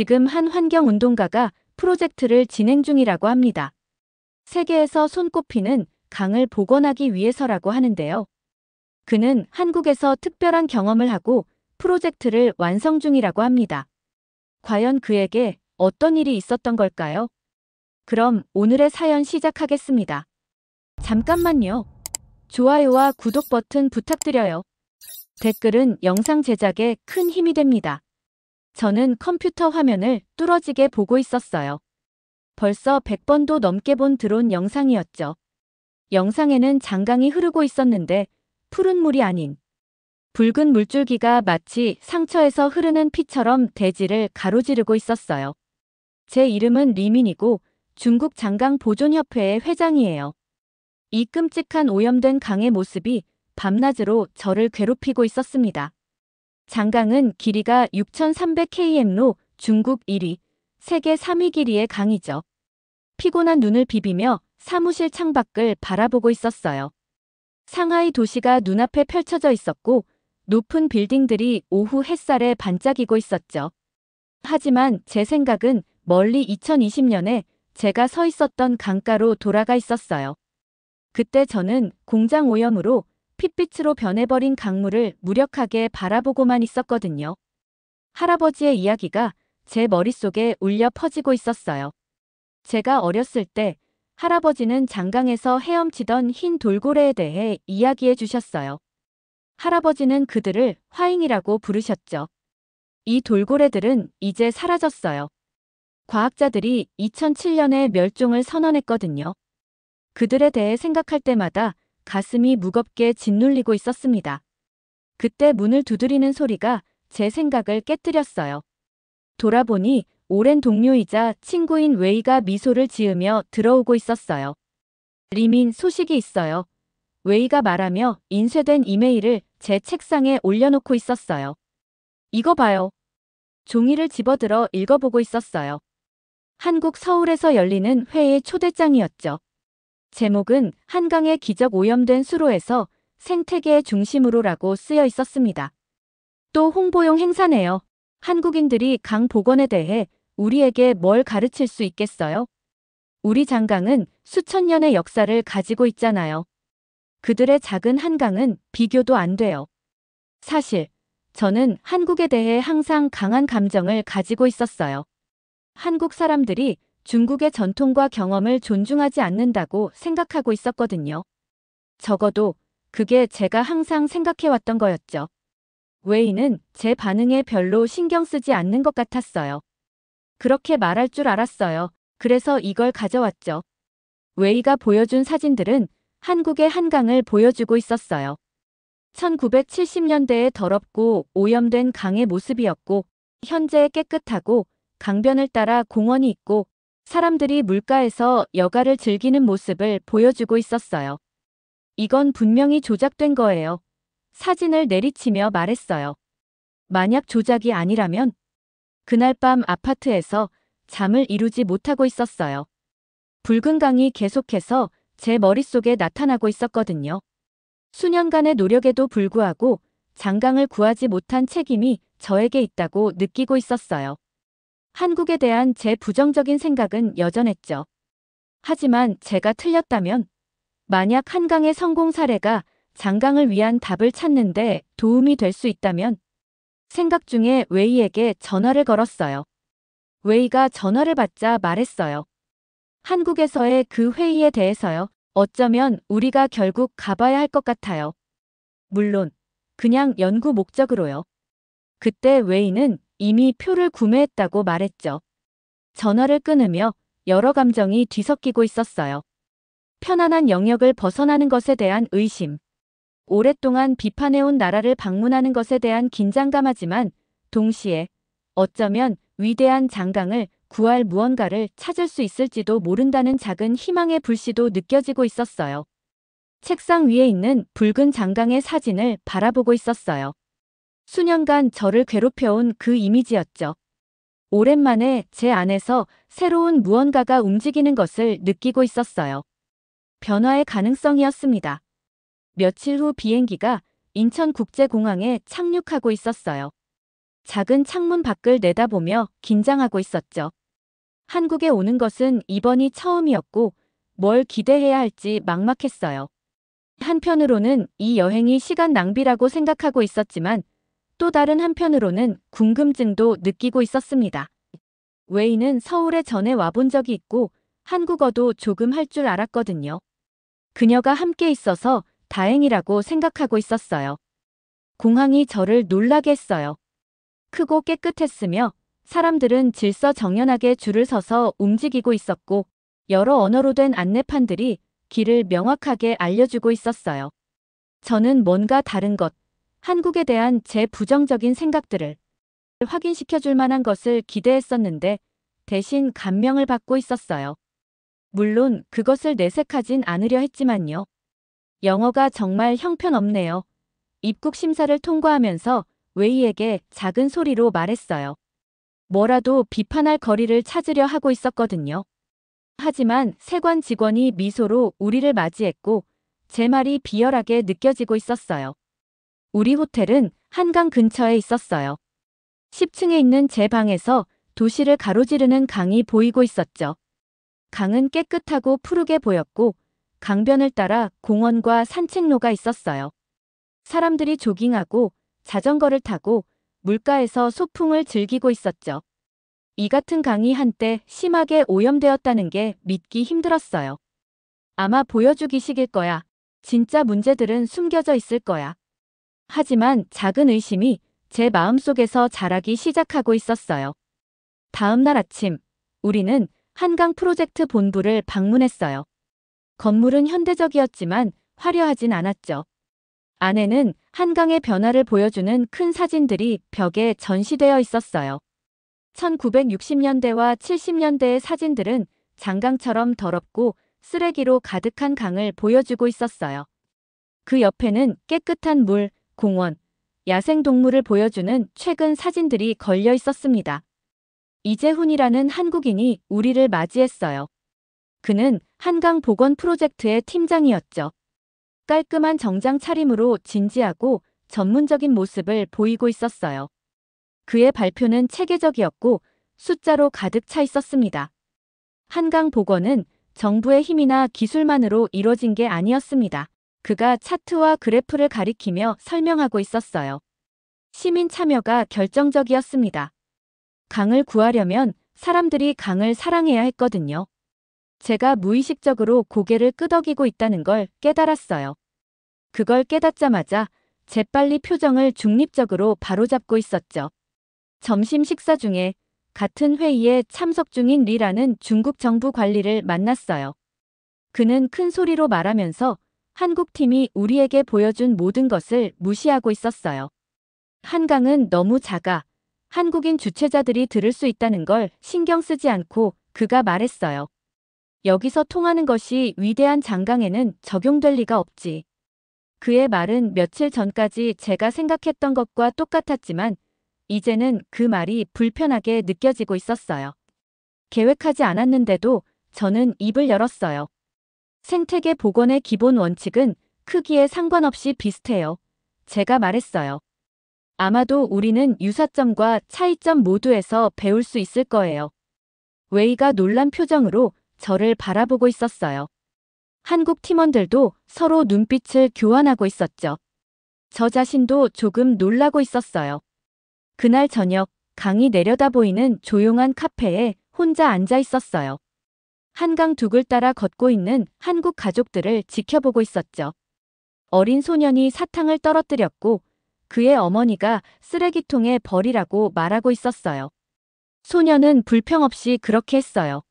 지금 한 환경운동가가 프로젝트를 진행 중이라고 합니다. 세계에서 손꼽히는 강을 복원하기 위해서라고 하는데요. 그는 한국에서 특별한 경험을 하고 프로젝트를 완성 중이라고 합니다. 과연 그에게 어떤 일이 있었던 걸까요? 그럼 오늘의 사연 시작하겠습니다. 잠깐만요. 좋아요와 구독 버튼 부탁드려요. 댓글은 영상 제작에 큰 힘이 됩니다. 저는 컴퓨터 화면을 뚫어지게 보고 있었어요. 벌써 100번도 넘게 본 드론 영상이었죠. 영상에는 장강이 흐르고 있었는데 푸른 물이 아닌 붉은 물줄기가 마치 상처에서 흐르는 피처럼 대지를 가로지르고 있었어요. 제 이름은 리민이고 중국 장강보존협회의 회장이에요. 이 끔찍한 오염된 강의 모습이 밤낮으로 저를 괴롭히고 있었습니다. 장강은 길이가 6,300km로 중국 1위, 세계 3위 길이의 강이죠. 피곤한 눈을 비비며 사무실 창밖을 바라보고 있었어요. 상하이 도시가 눈앞에 펼쳐져 있었고 높은 빌딩들이 오후 햇살에 반짝이고 있었죠. 하지만 제 생각은 멀리 2020년에 제가 서 있었던 강가로 돌아가 있었어요. 그때 저는 공장 오염으로 핏빛으로 변해버린 강물을 무력하게 바라보고만 있었거든요. 할아버지의 이야기가 제 머릿속에 울려 퍼지고 있었어요. 제가 어렸을 때 할아버지는 장강에서 헤엄치던 흰 돌고래에 대해 이야기해 주셨어요. 할아버지는 그들을 화잉이라고 부르셨죠. 이 돌고래들은 이제 사라졌어요. 과학자들이 2007년에 멸종을 선언했거든요. 그들에 대해 생각할 때마다 가슴이 무겁게 짓눌리고 있었습니다. 그때 문을 두드리는 소리가 제 생각을 깨뜨렸어요. 돌아보니 오랜 동료이자 친구인 웨이가 미소를 지으며 들어오고 있었어요. 리민, 소식이 있어요. 웨이가 말하며 인쇄된 이메일을 제 책상에 올려놓고 있었어요. 이거 봐요. 종이를 집어들어 읽어보고 있었어요. 한국 서울에서 열리는 회의 초대장이었죠. 제목은 한강의 기적 오염된 수로에서 생태계의 중심으로라고 쓰여 있었습니다. 또 홍보용 행사네요. 한국인들이 강 복원에 대해 우리에게 뭘 가르칠 수 있겠어요? 우리 장강은 수천 년의 역사를 가지고 있잖아요. 그들의 작은 한강은 비교도 안 돼요. 사실 저는 한국에 대해 항상 강한 감정을 가지고 있었어요. 한국 사람들이 중국의 전통과 경험을 존중하지 않는다고 생각하고 있었거든요. 적어도 그게 제가 항상 생각해왔던 거였죠. 웨이는 제 반응에 별로 신경 쓰지 않는 것 같았어요. 그렇게 말할 줄 알았어요. 그래서 이걸 가져왔죠. 웨이가 보여준 사진들은 한국의 한강을 보여주고 있었어요. 1970년대의 더럽고 오염된 강의 모습이었고, 현재 깨끗하고 강변을 따라 공원이 있고, 사람들이 물가에서 여가를 즐기는 모습을 보여주고 있었어요. 이건 분명히 조작된 거예요. 사진을 내리치며 말했어요. 만약 조작이 아니라면 그날 밤 아파트에서 잠을 이루지 못하고 있었어요. 붉은 강이 계속해서 제 머릿속에 나타나고 있었거든요. 수년간의 노력에도 불구하고 장강을 구하지 못한 책임이 저에게 있다고 느끼고 있었어요. 한국에 대한 제 부정적인 생각은 여전했죠. 하지만 제가 틀렸다면, 만약 한강의 성공 사례가 장강을 위한 답을 찾는데 도움이 될 수 있다면, 생각 중에 웨이에게 전화를 걸었어요. 웨이가 전화를 받자 말했어요. 한국에서의 그 회의에 대해서요. 어쩌면 우리가 결국 가봐야 할 것 같아요. 물론 그냥 연구 목적으로요. 그때 웨이는 이미 표를 구매했다고 말했죠. 전화를 끊으며 여러 감정이 뒤섞이고 있었어요. 편안한 영역을 벗어나는 것에 대한 의심. 오랫동안 비판해온 나라를 방문하는 것에 대한 긴장감하지만 동시에 어쩌면 위대한 장강을 구할 무언가를 찾을 수 있을지도 모른다는 작은 희망의 불씨도 느껴지고 있었어요. 책상 위에 있는 붉은 장강의 사진을 바라보고 있었어요. 수년간 저를 괴롭혀온 그 이미지였죠. 오랜만에 제 안에서 새로운 무언가가 움직이는 것을 느끼고 있었어요. 변화의 가능성이었습니다. 며칠 후 비행기가 인천국제공항에 착륙하고 있었어요. 작은 창문 밖을 내다보며 긴장하고 있었죠. 한국에 오는 것은 이번이 처음이었고 뭘 기대해야 할지 막막했어요. 한편으로는 이 여행이 시간 낭비라고 생각하고 있었지만 또 다른 한편으로는 궁금증도 느끼고 있었습니다. 웨이는 서울에 전에 와본 적이 있고 한국어도 조금 할 줄 알았거든요. 그녀가 함께 있어서 다행이라고 생각하고 있었어요. 공항이 저를 놀라게 했어요. 크고 깨끗했으며 사람들은 질서정연하게 줄을 서서 움직이고 있었고 여러 언어로 된 안내판들이 길을 명확하게 알려주고 있었어요. 저는 뭔가 다른 것, 한국에 대한 제 부정적인 생각들을 확인시켜줄 만한 것을 기대했었는데 대신 감명을 받고 있었어요. 물론 그것을 내색하진 않으려 했지만요. 영어가 정말 형편없네요. 입국 심사를 통과하면서 웨이에게 작은 소리로 말했어요. 뭐라도 비판할 거리를 찾으려 하고 있었거든요. 하지만 세관 직원이 미소로 우리를 맞이했고 제 말이 비열하게 느껴지고 있었어요. 우리 호텔은 한강 근처에 있었어요. 10층에 있는 제 방에서 도시를 가로지르는 강이 보이고 있었죠. 강은 깨끗하고 푸르게 보였고 강변을 따라 공원과 산책로가 있었어요. 사람들이 조깅하고 자전거를 타고 물가에서 소풍을 즐기고 있었죠. 이 같은 강이 한때 심하게 오염되었다는 게 믿기 힘들었어요. 아마 보여주기식일 거야. 진짜 문제들은 숨겨져 있을 거야. 하지만 작은 의심이 제 마음속에서 자라기 시작하고 있었어요. 다음 날 아침, 우리는 한강 프로젝트 본부를 방문했어요. 건물은 현대적이었지만 화려하진 않았죠. 안에는 한강의 변화를 보여주는 큰 사진들이 벽에 전시되어 있었어요. 1960년대와 70년대의 사진들은 장강처럼 더럽고 쓰레기로 가득한 강을 보여주고 있었어요. 그 옆에는 깨끗한 물, 공원, 야생동물을 보여주는 최근 사진들이 걸려 있었습니다. 이재훈이라는 한국인이 우리를 맞이했어요. 그는 한강 복원 프로젝트의 팀장이었죠. 깔끔한 정장 차림으로 진지하고 전문적인 모습을 보이고 있었어요. 그의 발표는 체계적이었고 숫자로 가득 차 있었습니다. 한강 복원은 정부의 힘이나 기술만으로 이뤄진 게 아니었습니다. 그가 차트와 그래프를 가리키며 설명하고 있었어요. 시민 참여가 결정적이었습니다. 강을 구하려면 사람들이 강을 사랑해야 했거든요. 제가 무의식적으로 고개를 끄덕이고 있다는 걸 깨달았어요. 그걸 깨닫자마자 재빨리 표정을 중립적으로 바로잡고 있었죠. 점심 식사 중에 같은 회의에 참석 중인 리라는 중국 정부 관리를 만났어요. 그는 큰 소리로 말하면서 한국팀이 우리에게 보여준 모든 것을 무시하고 있었어요. 한강은 너무 작아 한국인 주최자들이 들을 수 있다는 걸 신경 쓰지 않고 그가 말했어요. 여기서 통하는 것이 위대한 장강에는 적용될 리가 없지. 그의 말은 며칠 전까지 제가 생각했던 것과 똑같았지만 이제는 그 말이 불편하게 느껴지고 있었어요. 계획하지 않았는데도 저는 입을 열었어요. 생태계 복원의 기본 원칙은 크기에 상관없이 비슷해요. 제가 말했어요. 아마도 우리는 유사점과 차이점 모두에서 배울 수 있을 거예요. 웨이가 놀란 표정으로 저를 바라보고 있었어요. 한국 팀원들도 서로 눈빛을 교환하고 있었죠. 저 자신도 조금 놀라고 있었어요. 그날 저녁 강이 내려다 보이는 조용한 카페에 혼자 앉아 있었어요. 한강 둑을 따라 걷고 있는 한국 가족들을 지켜보고 있었죠. 어린 소년이 사탕을 떨어뜨렸고 그의 어머니가 쓰레기통에 버리라고 말하고 있었어요. 소년은 불평 없이 그렇게 했어요.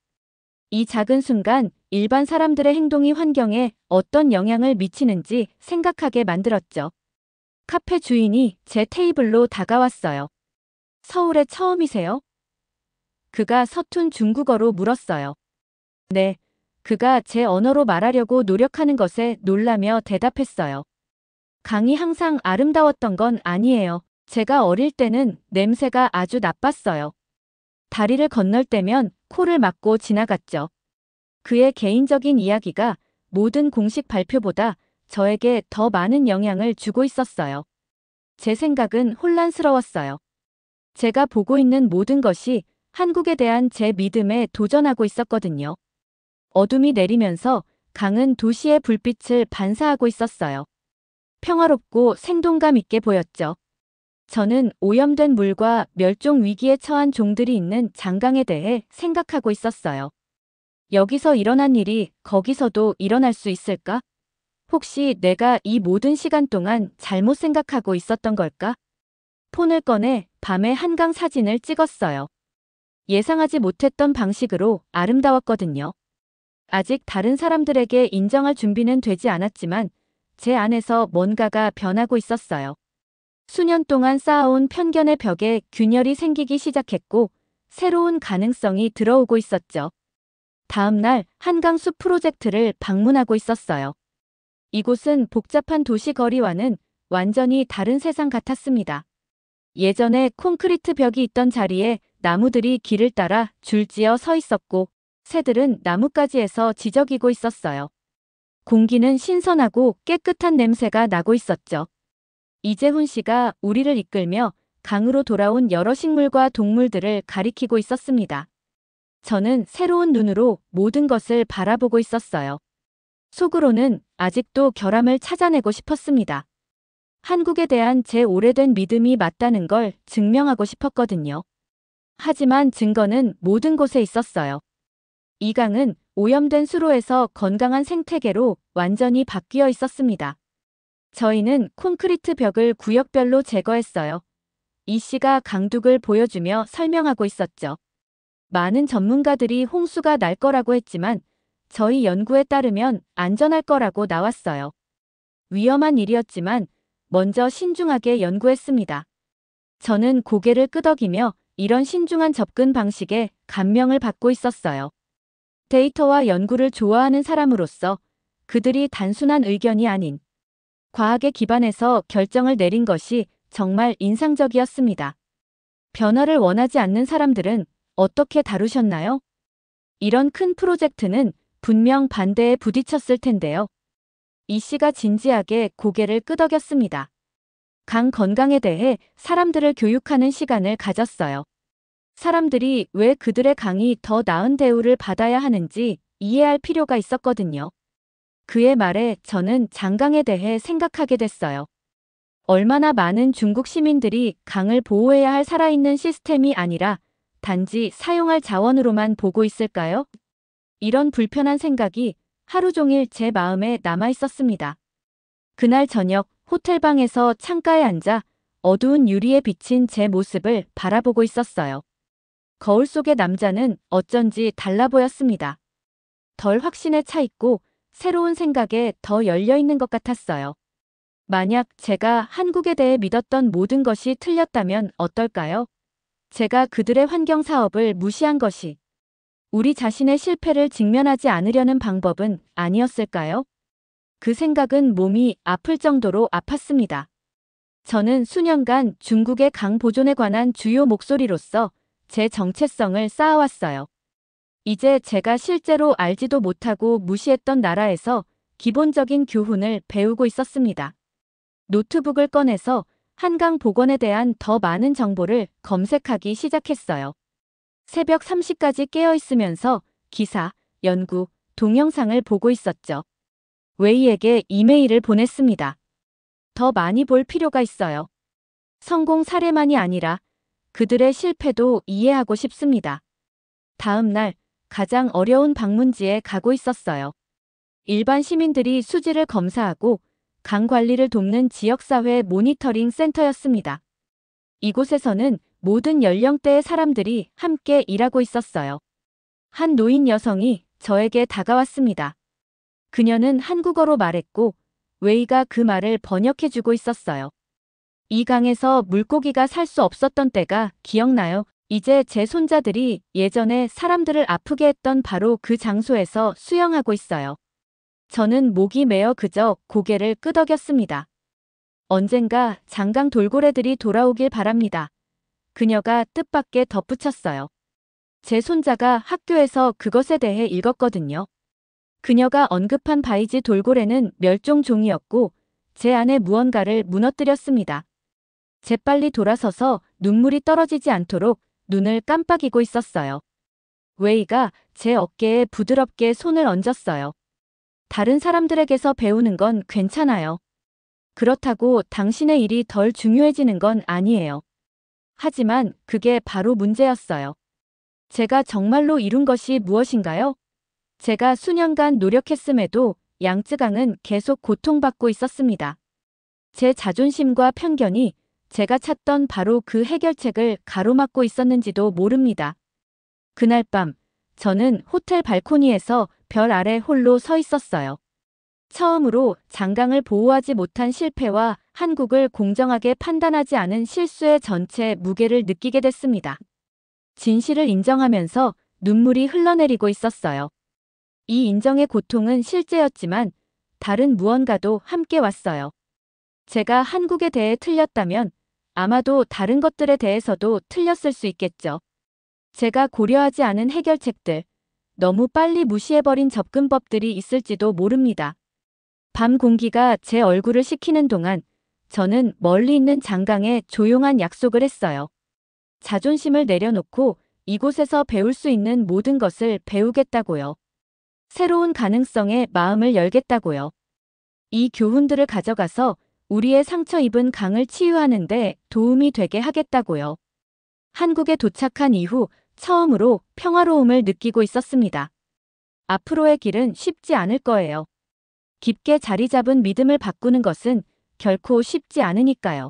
이 작은 순간 일반 사람들의 행동이 환경에 어떤 영향을 미치는지 생각하게 만들었죠. 카페 주인이 제 테이블로 다가왔어요. 서울에 처음이세요? 그가 서툰 중국어로 물었어요. 네, 그가 제 언어로 말하려고 노력하는 것에 놀라며 대답했어요. 강이 항상 아름다웠던 건 아니에요. 제가 어릴 때는 냄새가 아주 나빴어요. 다리를 건널 때면 코를 막고 지나갔죠. 그의 개인적인 이야기가 모든 공식 발표보다 저에게 더 많은 영향을 주고 있었어요. 제 생각은 혼란스러웠어요. 제가 보고 있는 모든 것이 한국에 대한 제 믿음에 도전하고 있었거든요. 어둠이 내리면서 강은 도시의 불빛을 반사하고 있었어요. 평화롭고 생동감 있게 보였죠. 저는 오염된 물과 멸종 위기에 처한 종들이 있는 장강에 대해 생각하고 있었어요. 여기서 일어난 일이 거기서도 일어날 수 있을까? 혹시 내가 이 모든 시간 동안 잘못 생각하고 있었던 걸까? 폰을 꺼내 밤에 한강 사진을 찍었어요. 예상하지 못했던 방식으로 아름다웠거든요. 아직 다른 사람들에게 인정할 준비는 되지 않았지만 제 안에서 뭔가가 변하고 있었어요. 수년 동안 쌓아온 편견의 벽에 균열이 생기기 시작했고 새로운 가능성이 들어오고 있었죠. 다음 날 한강숲 프로젝트를 방문하고 있었어요. 이곳은 복잡한 도시 거리와는 완전히 다른 세상 같았습니다. 예전에 콘크리트 벽이 있던 자리에 나무들이 길을 따라 줄지어 서 있었고 새들은 나뭇가지에서 지저귀고 있었어요. 공기는 신선하고 깨끗한 냄새가 나고 있었죠. 이재훈 씨가 우리를 이끌며 강으로 돌아온 여러 식물과 동물들을 가리키고 있었습니다. 저는 새로운 눈으로 모든 것을 바라보고 있었어요. 속으로는 아직도 결함을 찾아내고 싶었습니다. 한국에 대한 제 오래된 믿음이 맞다는 걸 증명하고 싶었거든요. 하지만 증거는 모든 곳에 있었어요. 이 강은 오염된 수로에서 건강한 생태계로 완전히 바뀌어 있었습니다. 저희는 콘크리트 벽을 구역별로 제거했어요. 이 씨가 강둑을 보여주며 설명하고 있었죠. 많은 전문가들이 홍수가 날 거라고 했지만 저희 연구에 따르면 안전할 거라고 나왔어요. 위험한 일이었지만 먼저 신중하게 연구했습니다. 저는 고개를 끄덕이며 이런 신중한 접근 방식에 감명을 받고 있었어요. 데이터와 연구를 좋아하는 사람으로서 그들이 단순한 의견이 아닌 과학에 기반해서 결정을 내린 것이 정말 인상적이었습니다. 변화를 원하지 않는 사람들은 어떻게 다루셨나요? 이런 큰 프로젝트는 분명 반대에 부딪혔을 텐데요. 이 씨가 진지하게 고개를 끄덕였습니다. 강 건강에 대해 사람들을 교육하는 시간을 가졌어요. 사람들이 왜 그들의 강이 더 나은 대우를 받아야 하는지 이해할 필요가 있었거든요. 그의 말에 저는 장강에 대해 생각하게 됐어요. 얼마나 많은 중국 시민들이 강을 보호해야 할 살아있는 시스템이 아니라 단지 사용할 자원으로만 보고 있을까요? 이런 불편한 생각이 하루 종일 제 마음에 남아 있었습니다. 그날 저녁 호텔방에서 창가에 앉아 어두운 유리에 비친 제 모습을 바라보고 있었어요. 거울 속의 남자는 어쩐지 달라 보였습니다. 덜 확신에 차 있고 새로운 생각에 더 열려 있는 것 같았어요. 만약 제가 한국에 대해 믿었던 모든 것이 틀렸다면 어떨까요? 제가 그들의 환경 사업을 무시한 것이 우리 자신의 실패를 직면하지 않으려는 방법은 아니었을까요? 그 생각은 몸이 아플 정도로 아팠습니다. 저는 수년간 중국의 강 보존에 관한 주요 목소리로서 제 정체성을 쌓아왔어요. 이제 제가 실제로 알지도 못하고 무시했던 나라에서 기본적인 교훈을 배우고 있었습니다. 노트북을 꺼내서 한강 복원에 대한 더 많은 정보를 검색하기 시작했어요. 새벽 3시까지 깨어 있으면서 기사, 연구, 동영상을 보고 있었죠. 웨이에게 이메일을 보냈습니다. 더 많이 볼 필요가 있어요. 성공 사례만이 아니라 그들의 실패도 이해하고 싶습니다. 다음 날 가장 어려운 방문지에 가고 있었어요. 일반 시민들이 수질을 검사하고 강 관리를 돕는 지역사회 모니터링 센터였습니다. 이곳에서는 모든 연령대의 사람들이 함께 일하고 있었어요. 한 노인 여성이 저에게 다가왔습니다. 그녀는 한국어로 말했고 웨이가 그 말을 번역해주고 있었어요. 이 강에서 물고기가 살 수 없었던 때가 기억나요? 이제 제 손자들이 예전에 사람들을 아프게 했던 바로 그 장소에서 수영하고 있어요. 저는 목이 메어 그저 고개를 끄덕였습니다. 언젠가 장강 돌고래들이 돌아오길 바랍니다. 그녀가 뜻밖의 덧붙였어요. 제 손자가 학교에서 그것에 대해 읽었거든요. 그녀가 언급한 바이지 돌고래는 멸종종이었고 제 안에 무언가를 무너뜨렸습니다. 재빨리 돌아서서 눈물이 떨어지지 않도록 눈을 깜빡이고 있었어요. 웨이가 제 어깨에 부드럽게 손을 얹었어요. 다른 사람들에게서 배우는 건 괜찮아요. 그렇다고 당신의 일이 덜 중요해지는 건 아니에요. 하지만 그게 바로 문제였어요. 제가 정말로 이룬 것이 무엇인가요? 제가 수년간 노력했음에도 양쯔강은 계속 고통받고 있었습니다. 제 자존심과 편견이 제가 찾던 바로 그 해결책을 가로막고 있었는지도 모릅니다. 그날 밤, 저는 호텔 발코니에서 별 아래 홀로 서 있었어요. 처음으로 장강을 보호하지 못한 실패와 한국을 공정하게 판단하지 않은 실수의 전체 무게를 느끼게 됐습니다. 진실을 인정하면서 눈물이 흘러내리고 있었어요. 이 인정의 고통은 실제였지만 다른 무언가도 함께 왔어요. 제가 한국에 대해 틀렸다면 아마도 다른 것들에 대해서도 틀렸을 수 있겠죠. 제가 고려하지 않은 해결책들, 너무 빨리 무시해버린 접근법들이 있을지도 모릅니다. 밤 공기가 제 얼굴을 식히는 동안 저는 멀리 있는 장강에 조용한 약속을 했어요. 자존심을 내려놓고 이곳에서 배울 수 있는 모든 것을 배우겠다고요. 새로운 가능성에 마음을 열겠다고요. 이 교훈들을 가져가서 우리의 상처 입은 강을 치유하는 데 도움이 되게 하겠다고요. 한국에 도착한 이후 처음으로 평화로움을 느끼고 있었습니다. 앞으로의 길은 쉽지 않을 거예요. 깊게 자리 잡은 믿음을 바꾸는 것은 결코 쉽지 않으니까요.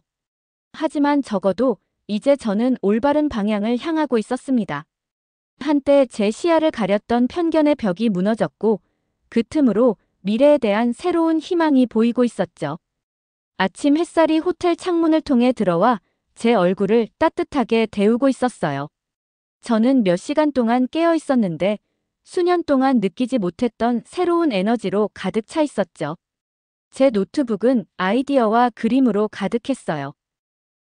하지만 적어도 이제 저는 올바른 방향을 향하고 있었습니다. 한때 제 시야를 가렸던 편견의 벽이 무너졌고 그 틈으로 미래에 대한 새로운 희망이 보이고 있었죠. 아침 햇살이 호텔 창문을 통해 들어와 제 얼굴을 따뜻하게 데우고 있었어요. 저는 몇 시간 동안 깨어 있었는데 수년 동안 느끼지 못했던 새로운 에너지로 가득 차 있었죠. 제 노트북은 아이디어와 그림으로 가득했어요.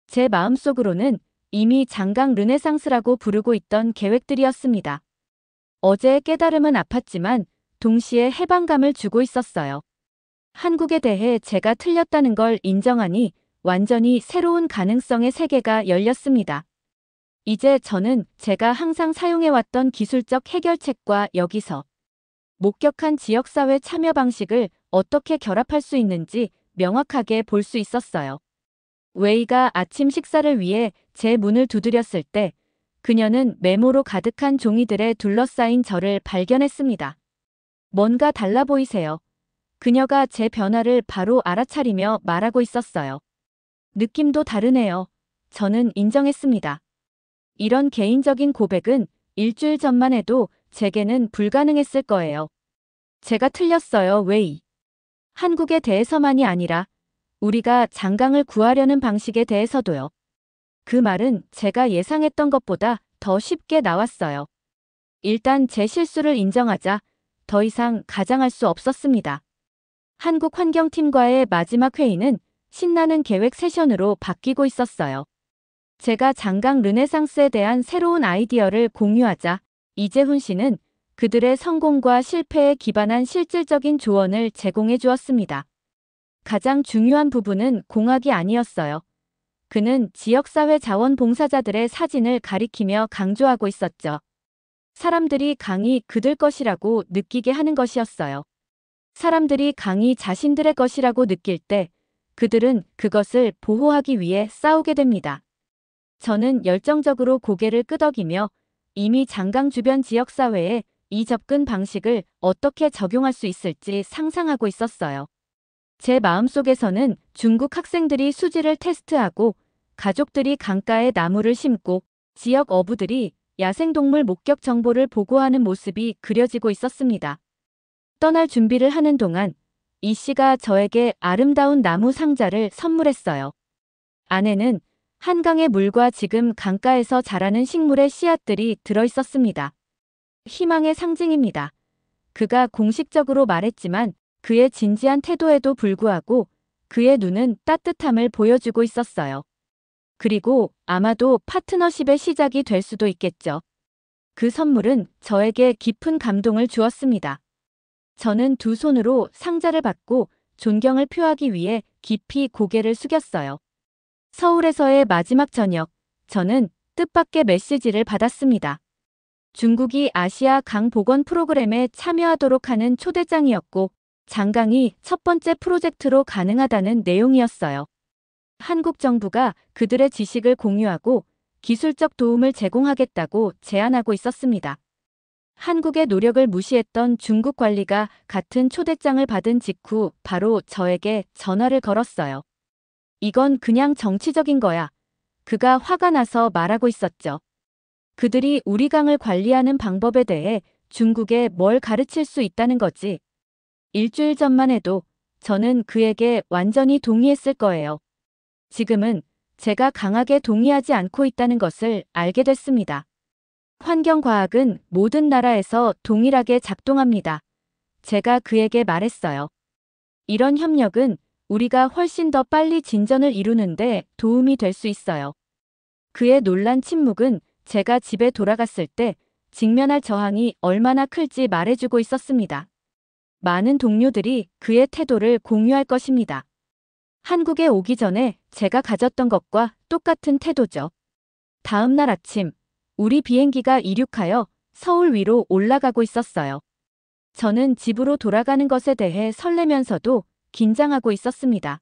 제 마음속으로는 이미 장강 르네상스라고 부르고 있던 계획들이었습니다. 어제의 깨달음은 아팠지만 동시에 해방감을 주고 있었어요. 한국에 대해 제가 틀렸다는 걸 인정하니 완전히 새로운 가능성의 세계가 열렸습니다. 이제 저는 제가 항상 사용해왔던 기술적 해결책과 여기서 목격한 지역사회 참여 방식을 어떻게 결합할 수 있는지 명확하게 볼 수 있었어요. 웨이가 아침 식사를 위해 제 문을 두드렸을 때 그녀는 메모로 가득한 종이들에 둘러싸인 저를 발견했습니다. 뭔가 달라 보이세요. 그녀가 제 변화를 바로 알아차리며 말하고 있었어요. 느낌도 다르네요. 저는 인정했습니다. 이런 개인적인 고백은 일주일 전만 해도 제게는 불가능했을 거예요. 제가 틀렸어요, 웨이. 한국에 대해서만이 아니라 우리가 장강을 구하려는 방식에 대해서도요. 그 말은 제가 예상했던 것보다 더 쉽게 나왔어요. 일단 제 실수를 인정하자 더 이상 가장할 수 없었습니다. 한국 환경팀과의 마지막 회의는 신나는 계획 세션으로 바뀌고 있었어요. 제가 장강 르네상스에 대한 새로운 아이디어를 공유하자 이재훈 씨는 그들의 성공과 실패에 기반한 실질적인 조언을 제공해 주었습니다. 가장 중요한 부분은 공학이 아니었어요. 그는 지역사회 자원봉사자들의 사진을 가리키며 강조하고 있었죠. 사람들이 강이 그들 것이라고 느끼게 하는 것이었어요. 사람들이 강이 자신들의 것이라고 느낄 때 그들은 그것을 보호하기 위해 싸우게 됩니다. 저는 열정적으로 고개를 끄덕이며 이미 장강 주변 지역사회에 이 접근 방식을 어떻게 적용할 수 있을지 상상하고 있었어요. 제 마음속에서는 중국 학생들이 수지를 테스트하고 가족들이 강가에 나무를 심고 지역 어부들이 야생동물 목격 정보를 보고하는 모습이 그려지고 있었습니다. 떠날 준비를 하는 동안 이 씨가 저에게 아름다운 나무 상자를 선물했어요. 안에는 한강의 물과 지금 강가에서 자라는 식물의 씨앗들이 들어있었습니다. 희망의 상징입니다. 그가 공식적으로 말했지만 그의 진지한 태도에도 불구하고 그의 눈은 따뜻함을 보여주고 있었어요. 그리고 아마도 파트너십의 시작이 될 수도 있겠죠. 그 선물은 저에게 깊은 감동을 주었습니다. 저는 두 손으로 상자를 받고 존경을 표하기 위해 깊이 고개를 숙였어요. 서울에서의 마지막 저녁, 저는 뜻밖의 메시지를 받았습니다. 중국이 아시아 강 복원 프로그램에 참여하도록 하는 초대장이었고, 장강이 첫 번째 프로젝트로 가능하다는 내용이었어요. 한국 정부가 그들의 지식을 공유하고 기술적 도움을 제공하겠다고 제안하고 있었습니다. 한국의 노력을 무시했던 중국 관리가 같은 초대장을 받은 직후 바로 저에게 전화를 걸었어요. 이건 그냥 정치적인 거야. 그가 화가 나서 말하고 있었죠. 그들이 우리 강을 관리하는 방법에 대해 중국에 뭘 가르칠 수 있다는 거지. 일주일 전만 해도 저는 그에게 완전히 동의했을 거예요. 지금은 제가 강하게 동의하지 않고 있다는 것을 알게 됐습니다. 환경과학은 모든 나라에서 동일하게 작동합니다. 제가 그에게 말했어요. 이런 협력은 우리가 훨씬 더 빨리 진전을 이루는데 도움이 될 수 있어요. 그의 놀란 침묵은 제가 집에 돌아갔을 때 직면할 저항이 얼마나 클지 말해주고 있었습니다. 많은 동료들이 그의 태도를 공유할 것입니다. 한국에 오기 전에 제가 가졌던 것과 똑같은 태도죠. 다음 날 아침, 우리 비행기가 이륙하여 서울 위로 올라가고 있었어요. 저는 집으로 돌아가는 것에 대해 설레면서도 긴장하고 있었습니다.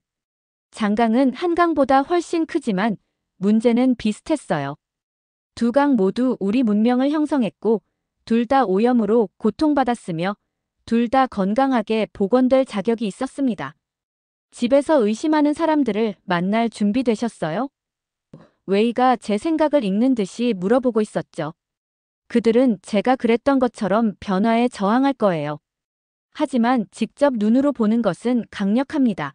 장강은 한강보다 훨씬 크지만 문제는 비슷했어요. 두 강 모두 우리 문명을 형성했고 둘 다 오염으로 고통받았으며 둘 다 건강하게 복원될 자격이 있었습니다. 집에서 의심하는 사람들을 만날 준비되셨어요? 웨이가 제 생각을 읽는 듯이 물어보고 있었죠. 그들은 제가 그랬던 것처럼 변화에 저항할 거예요. 하지만 직접 눈으로 보는 것은 강력합니다.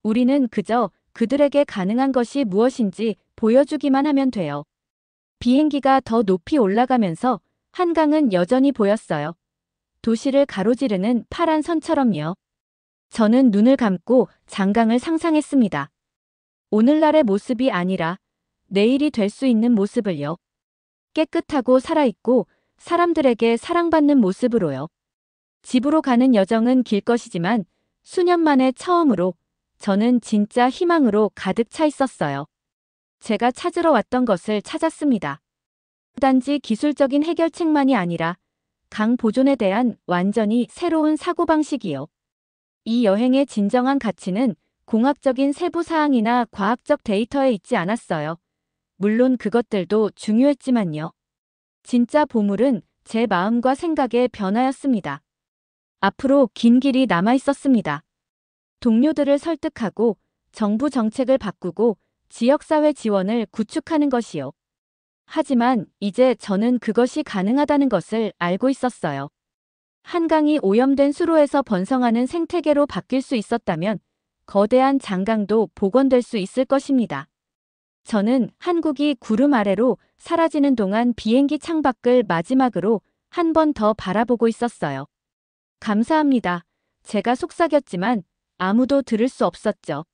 우리는 그저 그들에게 가능한 것이 무엇인지 보여주기만 하면 돼요. 비행기가 더 높이 올라가면서 한강은 여전히 보였어요. 도시를 가로지르는 파란 선처럼요. 저는 눈을 감고 장강을 상상했습니다. 오늘날의 모습이 아니라 내일이 될 수 있는 모습을요. 깨끗하고 살아있고 사람들에게 사랑받는 모습으로요. 집으로 가는 여정은 길 것이지만 수년 만에 처음으로 저는 진짜 희망으로 가득 차 있었어요. 제가 찾으러 왔던 것을 찾았습니다. 단지 기술적인 해결책만이 아니라 강 보존에 대한 완전히 새로운 사고방식이요. 이 여행의 진정한 가치는 공학적인 세부 사항이나 과학적 데이터에 있지 않았어요. 물론 그것들도 중요했지만요. 진짜 보물은 제 마음과 생각의 변화였습니다. 앞으로 긴 길이 남아 있었습니다. 동료들을 설득하고 정부 정책을 바꾸고 지역사회 지원을 구축하는 것이요. 하지만 이제 저는 그것이 가능하다는 것을 알고 있었어요. 한강이 오염된 수로에서 번성하는 생태계로 바뀔 수 있었다면 거대한 장강도 복원될 수 있을 것입니다. 저는 한국이 구름 아래로 사라지는 동안 비행기 창밖을 마지막으로 한 번 더 바라보고 있었어요. 감사합니다. 제가 속삭였지만 아무도 들을 수 없었죠.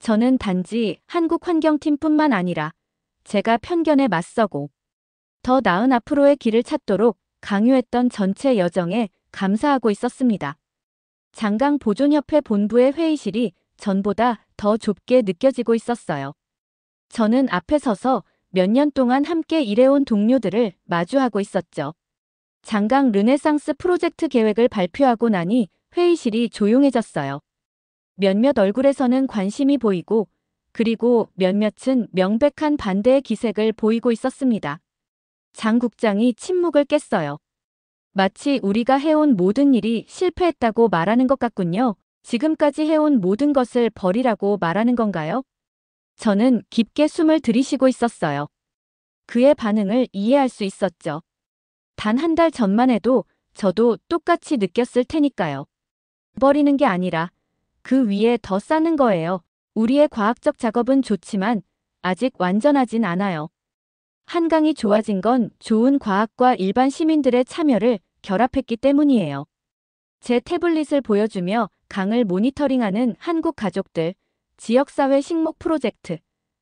저는 단지 한국 환경팀뿐만 아니라 제가 편견에 맞서고 더 나은 앞으로의 길을 찾도록 강요했던 전체 여정에 감사하고 있었습니다. 장강보존협회 본부의 회의실이 전보다 더 좁게 느껴지고 있었어요. 저는 앞에 서서 몇 년 동안 함께 일해온 동료들을 마주하고 있었죠. 장강 르네상스 프로젝트 계획을 발표하고 나니 회의실이 조용해졌어요. 몇몇 얼굴에서는 관심이 보이고 그리고 몇몇은 명백한 반대의 기색을 보이고 있었습니다. 장 국장이 침묵을 깼어요. 마치 우리가 해온 모든 일이 실패했다고 말하는 것 같군요. 지금까지 해온 모든 것을 버리라고 말하는 건가요? 저는 깊게 숨을 들이쉬고 있었어요. 그의 반응을 이해할 수 있었죠. 단 한 달 전만 해도 저도 똑같이 느꼈을 테니까요. 버리는 게 아니라 그 위에 더 쌓는 거예요. 우리의 과학적 작업은 좋지만 아직 완전하진 않아요. 한강이 좋아진 건 좋은 과학과 일반 시민들의 참여를 결합했기 때문이에요. 제 태블릿을 보여주며 강을 모니터링하는 한국 가족들, 지역사회 식목 프로젝트,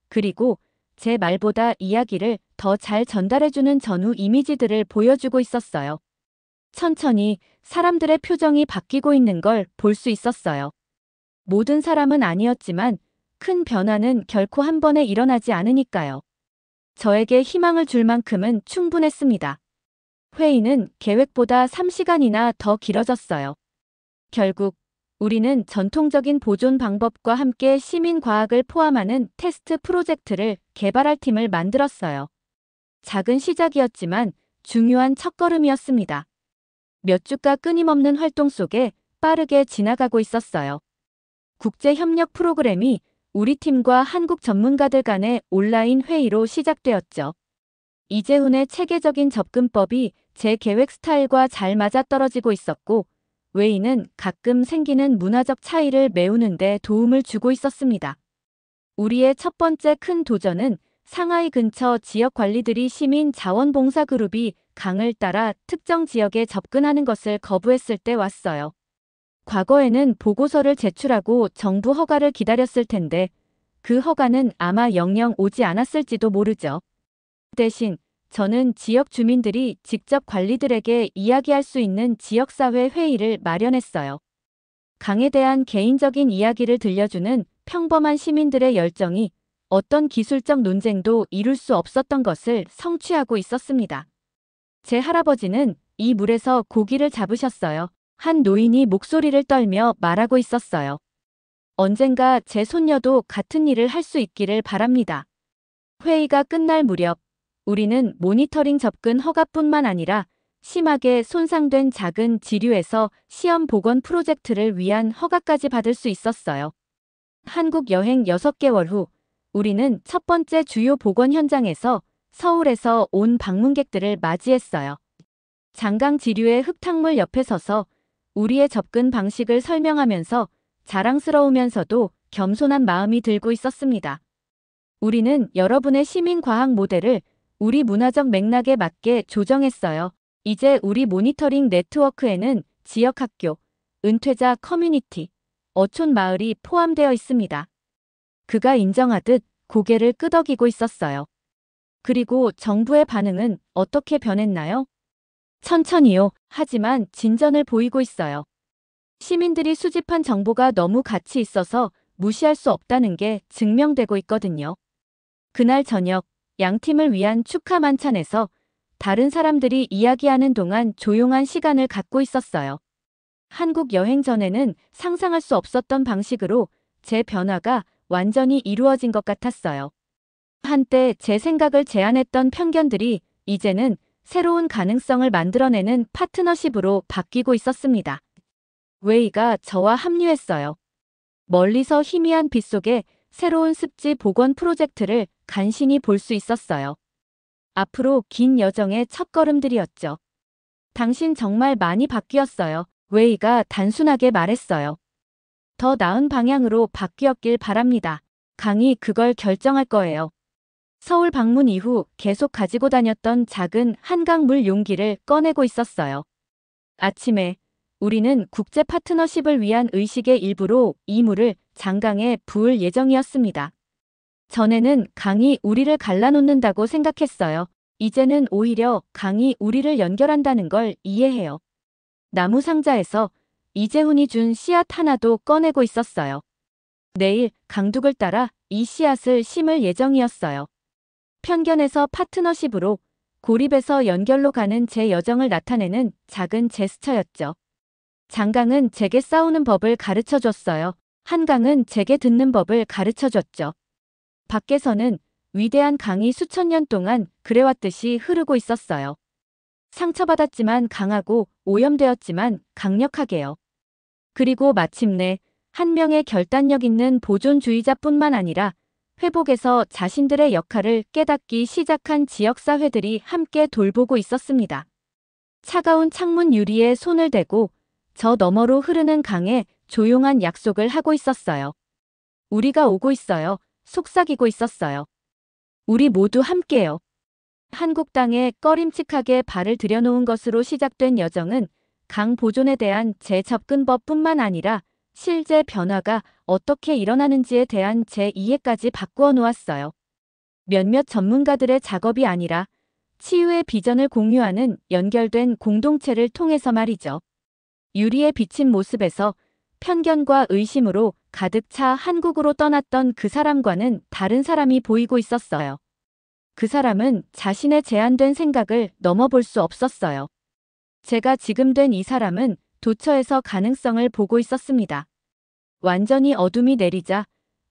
그리고 제 말보다 이야기를 더 잘 전달해주는 전후 이미지들을 보여주고 있었어요. 천천히 사람들의 표정이 바뀌고 있는 걸 볼 수 있었어요. 모든 사람은 아니었지만 큰 변화는 결코 한 번에 일어나지 않으니까요. 저에게 희망을 줄 만큼은 충분했습니다. 회의는 계획보다 3시간이나 더 길어졌어요. 결국 우리는 전통적인 보존 방법과 함께 시민과학을 포함하는 테스트 프로젝트를 개발할 팀을 만들었어요. 작은 시작이었지만 중요한 첫걸음이었습니다. 몇 주가 끊임없는 활동 속에 빠르게 지나가고 있었어요. 국제협력 프로그램이 우리 팀과 한국 전문가들 간의 온라인 회의로 시작되었죠. 이재훈의 체계적인 접근법이 제 계획 스타일과 잘 맞아떨어지고 있었고, 웨이는 가끔 생기는 문화적 차이를 메우는 데 도움을 주고 있었습니다. 우리의 첫 번째 큰 도전은 상하이 근처 지역 관리들이 시민 자원봉사 그룹이 강을 따라 특정 지역에 접근하는 것을 거부했을 때 왔어요. 과거에는 보고서를 제출하고 정부 허가를 기다렸을 텐데 그 허가는 아마 영영 오지 않았을지도 모르죠. 대신 저는 지역 주민들이 직접 관리들에게 이야기할 수 있는 지역사회 회의를 마련했어요. 강에 대한 개인적인 이야기를 들려주는 평범한 시민들의 열정이 어떤 기술적 논쟁도 이룰 수 없었던 것을 성취하고 있었습니다. 제 할아버지는 이 물에서 고기를 잡으셨어요. 한 노인이 목소리를 떨며 말하고 있었어요. 언젠가 제 손녀도 같은 일을 할 수 있기를 바랍니다. 회의가 끝날 무렵 우리는 모니터링 접근 허가뿐만 아니라 심하게 손상된 작은 지류에서 시험 복원 프로젝트를 위한 허가까지 받을 수 있었어요. 한국 여행 6개월 후 우리는 첫 번째 주요 복원 현장에서 서울에서 온 방문객들을 맞이했어요. 장강 지류의 흙탕물 옆에 서서 우리의 접근 방식을 설명하면서 자랑스러우면서도 겸손한 마음이 들고 있었습니다. 우리는 여러분의 시민과학 모델을 우리 문화적 맥락에 맞게 조정했어요. 이제 우리 모니터링 네트워크에는 지역학교, 은퇴자 커뮤니티, 어촌 마을이 포함되어 있습니다. 그가 인정하듯 고개를 끄덕이고 있었어요. 그리고 정부의 반응은 어떻게 변했나요? 천천히요. 하지만 진전을 보이고 있어요. 시민들이 수집한 정보가 너무 가치 있어서 무시할 수 없다는 게 증명되고 있거든요. 그날 저녁 양팀을 위한 축하 만찬에서 다른 사람들이 이야기하는 동안 조용한 시간을 갖고 있었어요. 한국 여행 전에는 상상할 수 없었던 방식으로 제 변화가 완전히 이루어진 것 같았어요. 한때 제 생각을 제한했던 편견들이 이제는 새로운 가능성을 만들어내는 파트너십으로 바뀌고 있었습니다. 웨이가 저와 합류했어요. 멀리서 희미한 빛 속에 새로운 습지 복원 프로젝트를 간신히 볼 수 있었어요. 앞으로 긴 여정의 첫걸음들이었죠. 당신 정말 많이 바뀌었어요. 웨이가 단순하게 말했어요. 더 나은 방향으로 바뀌었길 바랍니다. 강이 그걸 결정할 거예요. 서울 방문 이후 계속 가지고 다녔던 작은 한강물 용기를 꺼내고 있었어요. 아침에 우리는 국제 파트너십을 위한 의식의 일부로 이 물을 장강에 부을 예정이었습니다. 전에는 강이 우리를 갈라놓는다고 생각했어요. 이제는 오히려 강이 우리를 연결한다는 걸 이해해요. 나무 상자에서 이재훈이 준 씨앗 하나도 꺼내고 있었어요. 내일 강둑을 따라 이 씨앗을 심을 예정이었어요. 편견에서 파트너십으로, 고립에서 연결로 가는 제 여정을 나타내는 작은 제스처였죠. 장강은 제게 싸우는 법을 가르쳐줬어요. 한강은 제게 듣는 법을 가르쳐줬죠. 밖에서는 위대한 강이 수천 년 동안 그래왔듯이 흐르고 있었어요. 상처받았지만 강하고 오염되었지만 강력하게요. 그리고 마침내 한 명의 결단력 있는 보존주의자뿐만 아니라 회복에서 자신들의 역할을 깨닫기 시작한 지역사회들이 함께 돌보고 있었습니다. 차가운 창문 유리에 손을 대고 저 너머로 흐르는 강에 조용한 약속을 하고 있었어요. 우리가 오고 있어요. 속삭이고 있었어요. 우리 모두 함께요. 한국 땅에 꺼림칙하게 발을 들여놓은 것으로 시작된 여정은 강 보존에 대한 제 접근법뿐만 아니라 실제 변화가 어떻게 일어나는지에 대한 제 이해까지 바꾸어 놓았어요. 몇몇 전문가들의 작업이 아니라 치유의 비전을 공유하는 연결된 공동체를 통해서 말이죠. 유리에 비친 모습에서 편견과 의심으로 가득 차 한국으로 떠났던 그 사람과는 다른 사람이 보이고 있었어요. 그 사람은 자신의 제한된 생각을 넘어볼 수 없었어요. 제가 지금 된 이 사람은 도처에서 가능성을 보고 있었습니다. 완전히 어둠이 내리자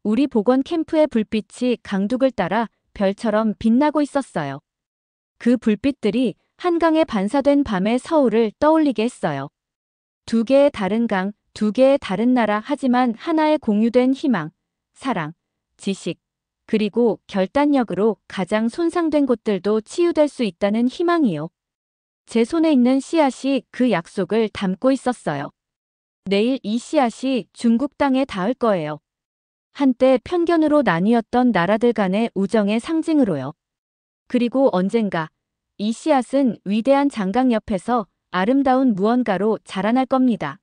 우리 복원 캠프의 불빛이 강둑을 따라 별처럼 빛나고 있었어요. 그 불빛들이 한강에 반사된 밤의 서울을 떠올리게 했어요. 두 개의 다른 강, 두 개의 다른 나라, 하지만 하나의 공유된 희망, 사랑, 지식, 그리고 결단력으로 가장 손상된 곳들도 치유될 수 있다는 희망이요. 제 손에 있는 씨앗이 그 약속을 담고 있었어요. 내일 이 씨앗이 중국 땅에 닿을 거예요. 한때 편견으로 나뉘었던 나라들 간의 우정의 상징으로요. 그리고 언젠가 이 씨앗은 위대한 장강 옆에서 아름다운 무언가로 자라날 겁니다.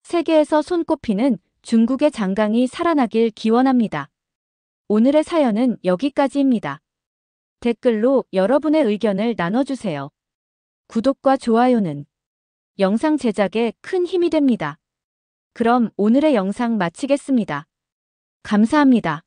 세계에서 손꼽히는 중국의 장강이 살아나길 기원합니다. 오늘의 사연은 여기까지입니다. 댓글로 여러분의 의견을 나눠주세요. 구독과 좋아요는 영상 제작에 큰 힘이 됩니다. 그럼 오늘의 영상 마치겠습니다. 감사합니다.